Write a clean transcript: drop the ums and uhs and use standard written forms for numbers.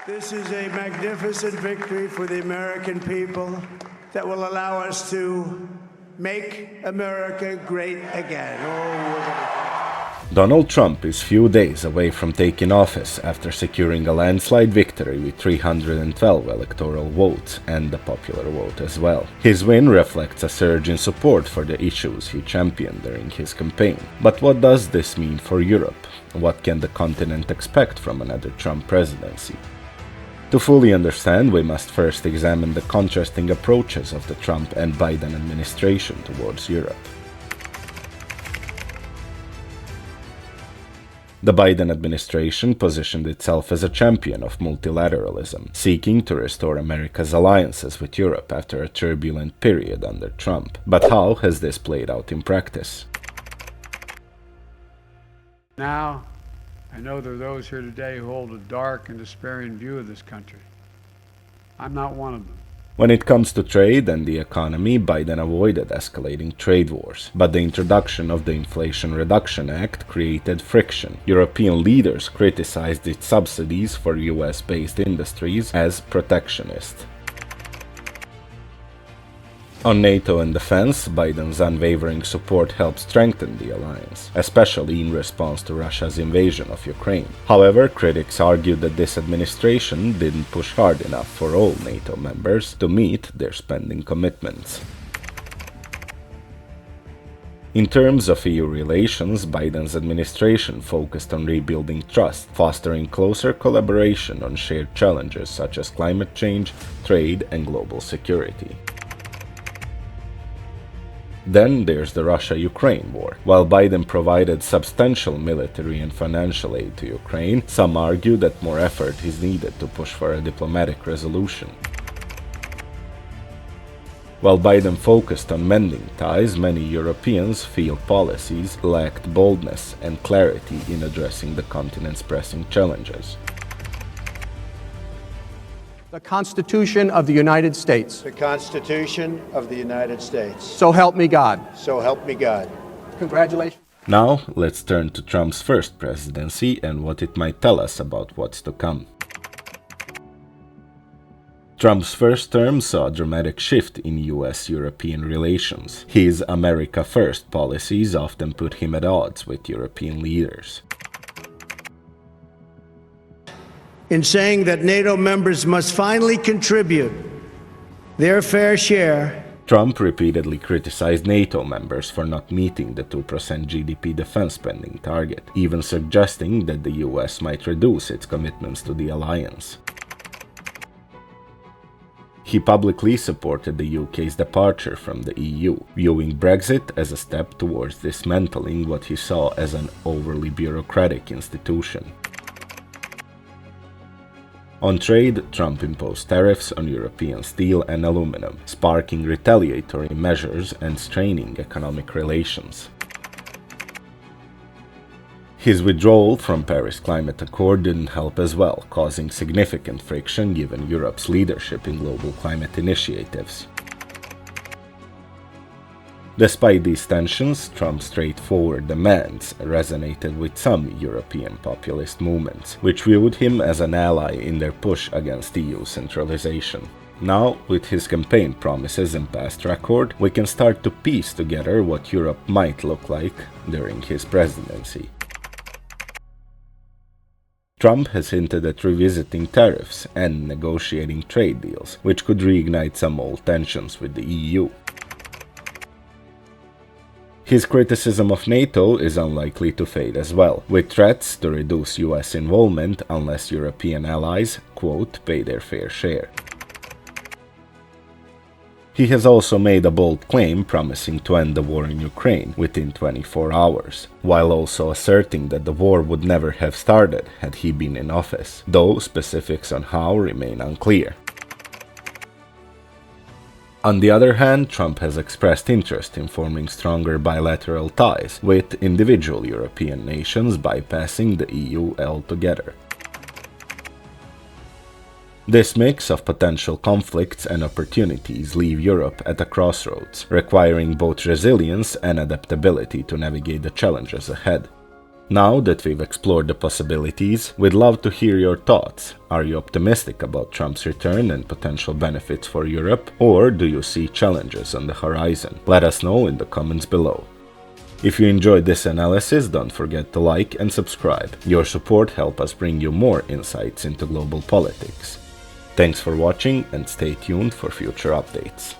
This is a magnificent victory for the American people that will allow us to make America great again. Donald Trump is few days away from taking office after securing a landslide victory with 312 electoral votes and the popular vote as well. His win reflects a surge in support for the issues he championed during his campaign. But what does this mean for Europe? What can the continent expect from another Trump presidency? To fully understand, we must first examine the contrasting approaches of the Trump and Biden administration towards Europe. The Biden administration positioned itself as a champion of multilateralism, seeking to restore America's alliances with Europe after a turbulent period under Trump. But how has this played out in practice? Now, I know there are those here today who hold a dark and despairing view of this country. I'm not one of them. When it comes to trade and the economy, Biden avoided escalating trade wars. But the introduction of the Inflation Reduction Act created friction. European leaders criticized its subsidies for US-based industries as protectionist. On NATO and defense, Biden's unwavering support helped strengthen the alliance, especially in response to Russia's invasion of Ukraine. However, critics argued that this administration didn't push hard enough for all NATO members to meet their spending commitments. In terms of EU relations, Biden's administration focused on rebuilding trust, fostering closer collaboration on shared challenges such as climate change, trade, and global security. Then there's the Russia-Ukraine war. While Biden provided substantial military and financial aid to Ukraine, some argue that more effort is needed to push for a diplomatic resolution. While Biden focused on mending ties, many Europeans feel policies lacked boldness and clarity in addressing the continent's pressing challenges. The Constitution of the United States. The Constitution of the United States. So help me God. So help me God. Congratulations. Now, let's turn to Trump's first presidency and what it might tell us about what's to come. Trump's first term saw a dramatic shift in U.S.-European relations. His America First policies often put him at odds with European leaders. In saying that NATO members must finally contribute their fair share, Trump repeatedly criticized NATO members for not meeting the 2% GDP defense spending target, even suggesting that the US might reduce its commitments to the alliance. He publicly supported the UK's departure from the EU, viewing Brexit as a step towards dismantling what he saw as an overly bureaucratic institution. On trade, Trump imposed tariffs on European steel and aluminum, sparking retaliatory measures and straining economic relations. His withdrawal from Paris Climate Accord didn't help as well, causing significant friction given Europe's leadership in global climate initiatives. Despite these tensions, Trump's straightforward demands resonated with some European populist movements, which viewed him as an ally in their push against EU centralization. Now, with his campaign promises and past record, we can start to piece together what Europe might look like during his presidency. Trump has hinted at revisiting tariffs and negotiating trade deals, which could reignite some old tensions with the EU. His criticism of NATO is unlikely to fade as well, with threats to reduce US involvement unless European allies, quote, pay their fair share. He has also made a bold claim promising to end the war in Ukraine within 24 hours, while also asserting that the war would never have started had he been in office, though specifics on how remain unclear. On the other hand, Trump has expressed interest in forming stronger bilateral ties with individual European nations bypassing the EU altogether. This mix of potential conflicts and opportunities leave Europe at a crossroads, requiring both resilience and adaptability to navigate the challenges ahead. Now that we've explored the possibilities, we'd love to hear your thoughts. Are you optimistic about Trump's return and potential benefits for Europe, or do you see challenges on the horizon? Let us know in the comments below. If you enjoyed this analysis, don't forget to like and subscribe. Your support helps us bring you more insights into global politics. Thanks for watching and stay tuned for future updates.